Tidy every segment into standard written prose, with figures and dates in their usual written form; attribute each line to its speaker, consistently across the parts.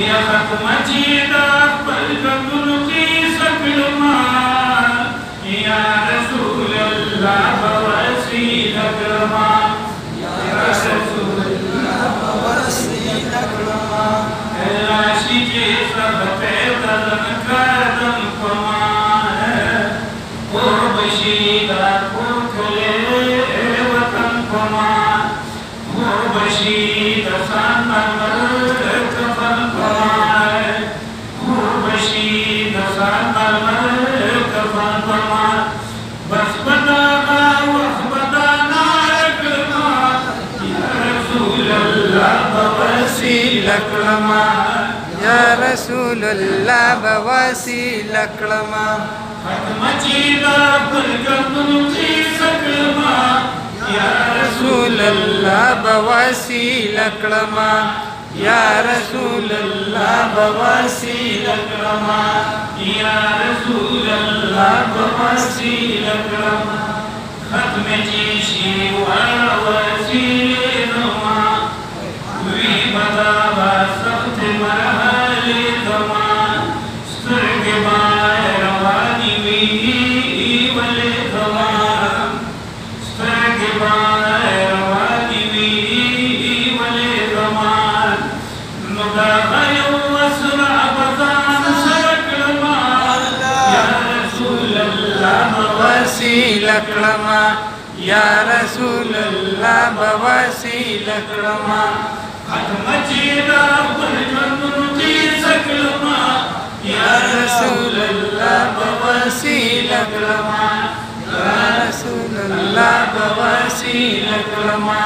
Speaker 1: या खत्म चीदा पल गगन की सकलमा या रसूल अल्लाह बवसीला करमा या रसूल अल्लाह बवसीला करमा लाशी के सब पे कदम कदम कमा बशीदा पुरखले वतन कमा बशीदा सानमर कफन कमा बशीदा सानमर कफन कमा बस बता वह बताना कलमा या रसूल अल्लाह बवसीला करमा
Speaker 2: या रसूल अल्लाह बवसीला करमा
Speaker 1: खत्म चीदा पल गगन की सकलमा या
Speaker 2: रसूल अल्लाह बवसीला करमा या रसूल अल्लाह बवसीला करमा
Speaker 1: या रसूल अल्लाह बवसीला करमा खत्म चीशी वसीले रमा वी बतावा सख्त मरहले ज़मान स्वर्ग बाहर रवानी वले ज़मान स्वर्ग बाहर रवानी वले ज़मान मुदाहयो असरा बजान सरकलमा या रसूल अल्लाह
Speaker 2: बवसीला करमा या रसूल अल्लाह बवसीला करमा
Speaker 1: खत्म चीदा पल गगन की सकलमा
Speaker 2: या रसूल अल्लाह बवसीला करमा या रसूल अल्लाह बवसीला करमा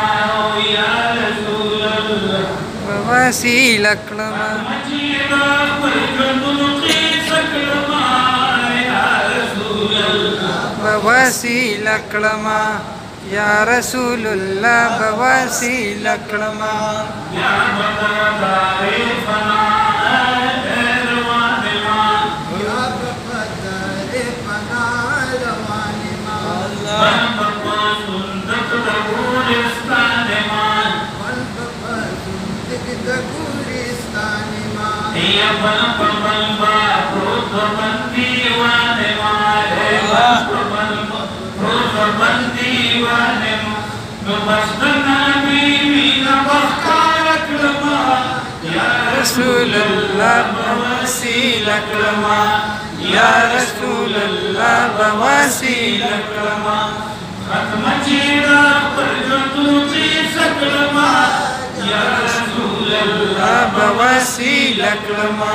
Speaker 1: या रसूल अल्लाह
Speaker 2: बवसीला करमा
Speaker 1: मचीदा पल गगन की सकलमा या रसूल अल्लाह
Speaker 2: बवसीला करमा या रसूल अल्लाह बवसीला करमा
Speaker 1: या बदारे फना रवान मान
Speaker 2: या बदरे पना रवानी
Speaker 1: बन बपा सुंदत गुलिस्तान मान या बन बा रोज बंदी वाने मारे रोज बंदी वाने बसना बीवी न बख्तार कलमा या
Speaker 2: रसूल अल्लाह बवसीला करमा या रसूल अल्लाह बवसीला करमा
Speaker 1: खत्म चीदा पल गगन की सकलमा या रसूल अल्लाह
Speaker 2: बवसीला करमा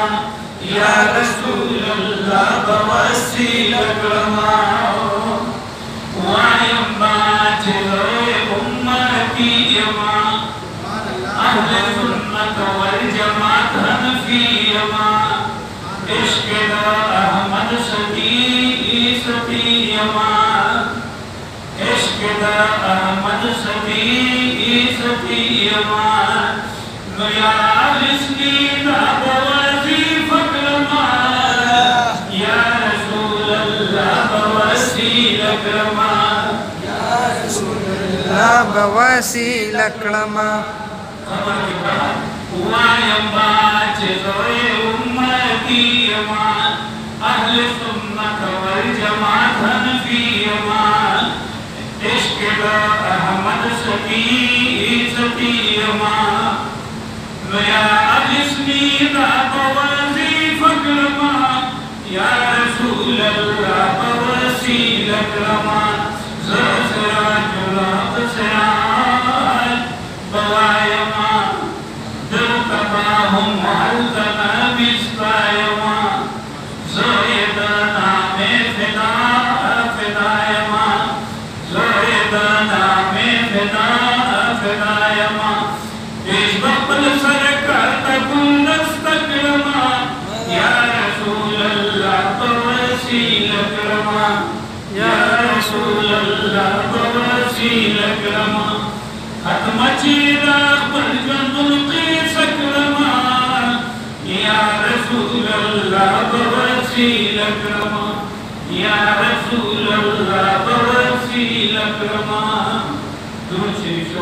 Speaker 1: या रसूल अल्लाह बवसीला करमा वायम बाजरे उम्मती यमा अहले सुन्नत वल जमात हनफी यमा इश्क दा अहमद सती यमा इश्क दा अहमद सती यमा या रिस्की दा बवजीफा कलमा या रसूल अल्लाह बवसीला करमा
Speaker 2: या रसूल अल्लाह बवसीला करमा
Speaker 1: खबर के बाद वायम बाजरे उम्मती यमा अहले सुन्नत वल जमात हनफी यमा इश्क दा अहमद सती यमा या रिस्की दा बवजीफा कलमा या रसूल अल्लाह बवसीला करमा ज़रा जुलाब से बवायमा दिल तबाहुम हल्दना बिस्तायमा ज़ोयदना में फिदायमा ज़ोयदना में फिदायमा इस बपल सरकार तकुलस्तकरमा या रसूल अल्लाह बवसीला करमा या रसूल अल्लाह बवसीला करमा खत्म चीदा पल गगन की सकलमा या रसूल अल्लाह बवसीला करमा या रसूल अल्लाह बवसीला करमा दुरूद शरीफ